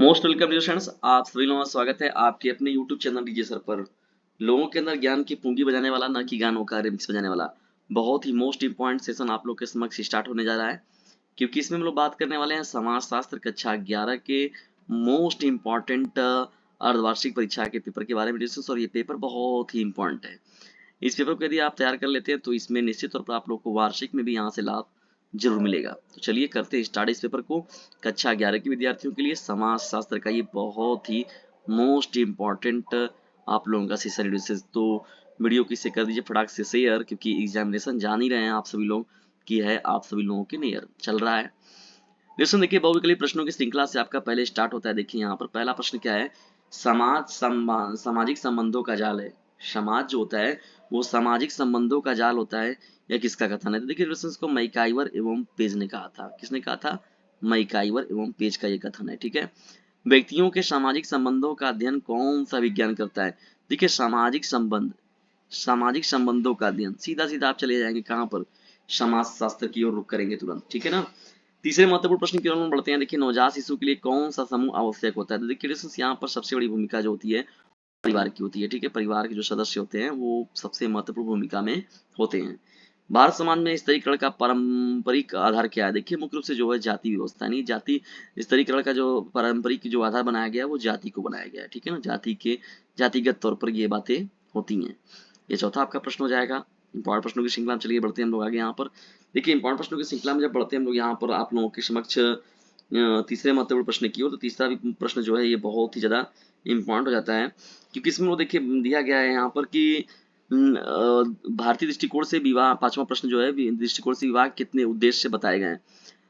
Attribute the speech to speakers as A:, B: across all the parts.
A: Most welcome dear friends, आप सभी लोगों का स्वागत है आपके अपने यूट्यूब चैनल डीजे सर पर। लोगों के अंदर ज्ञान की पूंगी बजाने वाला, ना कि गानों का रिमिक्स बजाने वाला, बहुत ही मोस्ट इंपॉर्टेंट सेशन आप लोग के समक्ष स्टार्ट होने जा रहा है। क्योंकि इसमें हम लोग बात करने वाले हैं समाज शास्त्र कक्षा 11 के मोस्ट इंपॉर्टेंट अर्धवार्षिक परीक्षा के पेपर के बारे में डिस्कस। और ये पेपर बहुत ही इंपॉर्टेंट है। इस पेपर को यदि आप तैयार कर लेते हैं तो इसमें निश्चित तौर पर आप लोग को वार्षिक में भी यहाँ से लाभ जरूर मिलेगा। तो चलिए करते हैं स्टार्ट इस पेपर को। कक्षा 11 के विद्यार्थियों के लिए समाज शास्त्र का ये बहुत ही मोस्ट इम्पॉर्टेंट आप लोगों का सेशन है। तो वीडियो को इसे कर दीजिए फटाक से शेयर, क्योंकि एग्जामिनेशन जान ही रहे हैं आप सभी लोग की है, आप सभी लोगों के नियर चल रहा है। दोस्तों देखिए, बहुविकल्पी प्रश्नों की श्रृंखला से आपका पहले स्टार्ट होता है। देखिए यहाँ पर पहला प्रश्न क्या है, सामाजिक संबंधों का जाल है। समाज जो होता है वो सामाजिक संबंधों का जाल होता है, यह किसका कथन है? तो देखिए दोस्तों, इसको मैकाइवर एवं पेज ने कहा था। किसने कहा था? मैकाइवर एवं पेज का ये कथन है। ठीक है। व्यक्तियों के सामाजिक संबंधों का अध्ययन कौन सा विज्ञान करता है? देखिए सामाजिक संबंधों का अध्ययन, सीधा सीधा आप चले जाएंगे कहाँ पर? समाज शास्त्र की ओर रुख करेंगे तुरंत। ठीक है ना। तीसरे महत्वपूर्ण प्रश्न की ओर हम बढ़ते हैं। देखिए, नवजात शिशु के लिए कौन सा समूह आवश्यक होता है? तो देखिए दोस्तों, यहाँ पर सबसे बड़ी भूमिका जो होती है परिवार की होती है। ठीक है। परिवार के जो सदस्य होते हैं वो सबसे महत्वपूर्ण भूमिका में होते हैं। भारत समाज में स्तरीकरण का पारंपरिक आधार क्या है? देखिए, मुख्य रूप से जो है जाति व्यवस्था, नहीं जाति स्तरीकरण का जो पारंपरिक जो आधार बनाया गया है वो जाति को बनाया गया है। ठीक है ना। जातिगत तौर पर ये बातें होती हैं। ये चौथा आपका प्रश्न हो जाएगा। इंपॉर्टेंट प्रश्नों की श्रृंखला में चलिए बढ़ते हैं हम लोग आगे। यहाँ पर देखिए, इंपॉर्टेंट प्रश्नों की श्रृंखला में जब बढ़ते हैं हम लोग यहाँ पर आप लोगों के समक्ष तीसरे महत्वपूर्ण प्रश्न की ओर। तो तीसरा भी प्रश्न जो है ये बहुत ही ज्यादा इंपॉर्टेंट हो जाता है, क्योंकि इसमें वो देखिए दिया गया है यहाँ पर कि भारतीय दृष्टिकोण से विवाह, पांचवा प्रश्न जो है दृष्टिकोण से विवाह कितने उद्देश्य बताए गए हैं?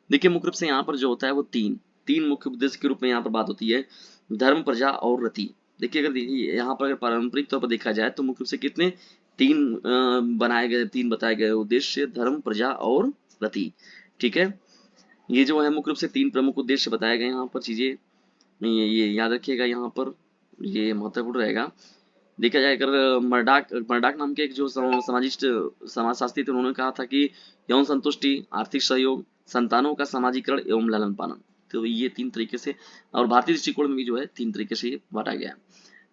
A: देखिए, मुख्य रूप से यहाँ पर जो होता है वो तीन मुख्य उद्देश्य के रूप में यहाँ पर बात होती है। धर्म, प्रजा और रति। देखिए, अगर यहाँ पर अगर पारंपरिक तौर पर देखा जाए तो मुख्य रूप से कितने तीन बताए गए उद्देश्य, धर्म, प्रजा और रति। ठीक है। ये जो है मुख्य रूप से तीन प्रमुख उद्देश्य बताए गए यहाँ पर चीजें, ये याद रखिएगा। यहाँ पर ये महत्वपूर्ण रहेगा। देखा जाए अगर मर्डाक नाम के एक जो समाजशास्त्री थे, उन्होंने कहा था कि यौन संतुष्टि, आर्थिक सहयोग, संतानों का समाजीकरण एवं लालन पालन। तो ये तीन तरीके से, और भारतीय दृष्टिकोण में भी जो है तीन तरीके से ये बांटा गया है।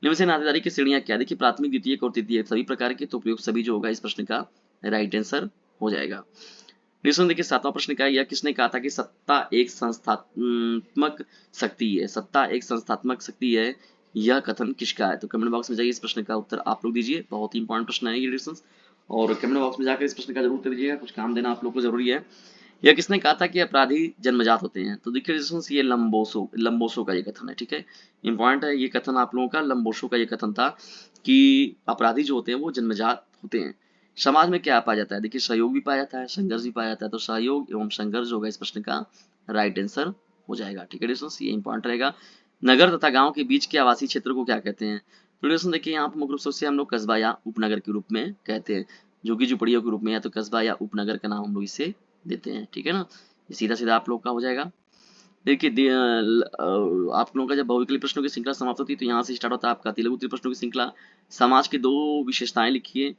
A: निम्न से नातेदारी की श्रेणियां क्या? देखिए, प्राथमिक, द्वितीयक और तृतीयक सभी प्रकार के। तो प्रयोग सभी जो होगा इस प्रश्न का राइट आंसर हो जाएगा। नेक्स्ट देखिए, सातवां प्रश्न क्या है, यह किसने कहा था कि सत्ता एक संस्थात्मक शक्ति है? सत्ता एक संस्थात्मक शक्ति है, यह कथन किसका है? तो कमेंट बॉक्स में जाइए, इस प्रश्न का उत्तर आप लोग दीजिए। बहुत ही इंपॉर्टेंट प्रश्न है ये डिस्टेंस, और कमेंट बॉक्स में जाकर इस प्रश्न का जरूर उत्तर दीजिएगा, कुछ काम देना आप लोग को जरूरी है। यह किसने कहा था कि अपराधी जन्मजात होते हैं? तो देखिए डिस्टेंस, ये लंबोसो का ये कथन है। ठीक है। इंपॉर्टेंट है ये कथन आप लोगों का। लंबोसो का ये कथन था कि अपराधी जो होते हैं वो जन्मजात होते हैं। समाज में क्या पाया जाता है? देखिए, सहयोग भी पाया जाता है, संघर्ष भी पाया जाता है। तो सहयोग एवं संघर्ष होगा इस प्रश्न का राइट आंसर हो जाएगा। ठीक है डिस्टेंस, ये इंपॉर्टेंट रहेगा। नगर तथा गांव के बीच के आवासीय क्षेत्र को क्या कहते हैं? तो डिस्टेंस देखिए, यहाँ पर मुख्य रूप से हम लोग कस्बा या उपनगर के रूप में कहते हैं, झुग्गी झुपड़ियों के रूप में, या तो कस्बा या उपनगर का नाम हम लोग इसे देते हैं। ठीक है ना। ये सीधा सीधा आप लोग का हो जाएगा। देखिए, आप लोगों का जब बहुविकल्पी प्रश्नों की श्रृंखला समाप्त होती है तो यहाँ से स्टार्ट होता है आपका लघु उत्तरीय प्रश्नों की श्रृंखला। समाज की दो विशेषताएं लिखिए।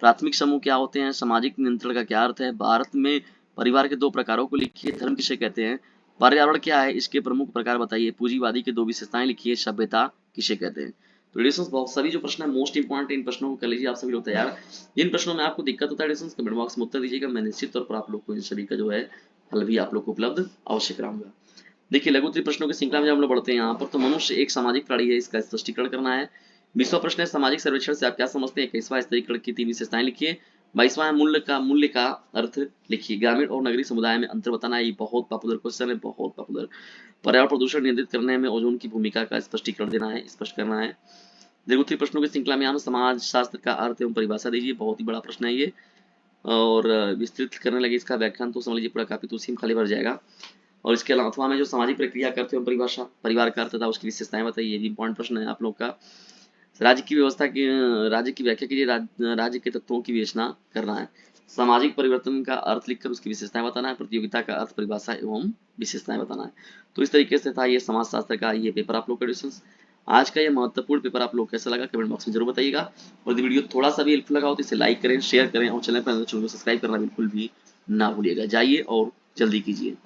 A: प्राथमिक समूह क्या होते हैं? सामाजिक नियंत्रण का क्या अर्थ है? भारत में परिवार के दो प्रकारों को लिखिए। धर्म किसे कहते हैं? पर्यावरण क्या है? इसके प्रमुख प्रकार बताइए। पूंजीवादी के दो विशेषताएं लिखिए। सभ्यता किसे कहते हैं? तो रिलेशंस बहुत सभी जो प्रश्न है मोस्ट इंपॉर्टेंट, इन प्रश्नों को कर लीजिए आप सभी लोग तैयार। जिन प्रश्नों में आपको दिक्कत होता है रिलेशंस, कमेंट बॉक्स में उत्तर दीजिएगा। मैं निश्चित तौर पर आप लोग को इन सभी का जो है हल भी आप लोग को उपलब्ध अवश्य कराऊंगा। देखिए, लघु उत्तरीय प्रश्नों की श्रृंखला में जब हम लोग बढ़ते हैं यहाँ पर, तो मनुष्य एक सामाजिक प्राणी है, इसका स्पष्टीकरण करना है। 20वां प्रश्न है, सामाजिक सर्वेक्षण से आप क्या समझते हैं? 21वां स्तरीकरण की तीन विशेषताएं लिखिए। 22वां मूल्य का अर्थ लिखिए। ग्रामीण और नगरीय समुदाय में अंतर बताना, ये बहुत पॉपुलर क्वेश्चन है, बहुत पॉपुलर। पर्यावरण प्रदूषण नियंत्रित करने में ओजोन की भूमिका का स्पष्टीकरण देना है, स्पष्ट करना है। लघु उत्तरीय प्रश्नों की श्रृंखला में हम समाज शास्त्र का अर्थ एवं परिभाषा दीजिए। बहुत ही बड़ा प्रश्न है ये, और विस्तृत करने लगे इसका व्याख्यान तो समझ लीजिए पूरा काफी, तो उसी में खाली भर जाएगा। और इसके अलावा में जो सामाजिक प्रक्रिया करते हैं परिभाषा, परिवार का अर्थ था, उसकी विशेषताएं बताइए। ये भी इंपॉर्टेंट प्रश्न है आप लोग का। राज्य की व्यवस्था की राज्य की व्याख्या कीजिए। राज्य के तत्वों की विवेचना करना है। सामाजिक परिवर्तन का अर्थ लिखकर उसकी विशेषताएं बताना है। प्रतियोगिता का अर्थ, परिभाषा एवं विशेषताएं बताना है। तो इस तरीके से था ये समाज शास्त्र का ये पेपर आप लोग का डिस्टेंस। आज का ये महत्वपूर्ण पेपर आप लोग कैसा लगा कमेंट बॉक्स में जरूर बताइएगा। और यदि वीडियो थोड़ा सा भी हेल्पफुल लगा हो तो इसे लाइक करें, शेयर करें, और चैनल पर सब्सक्राइब करना बिल्कुल भी ना भूलिएगा। जाइए और जल्दी कीजिए।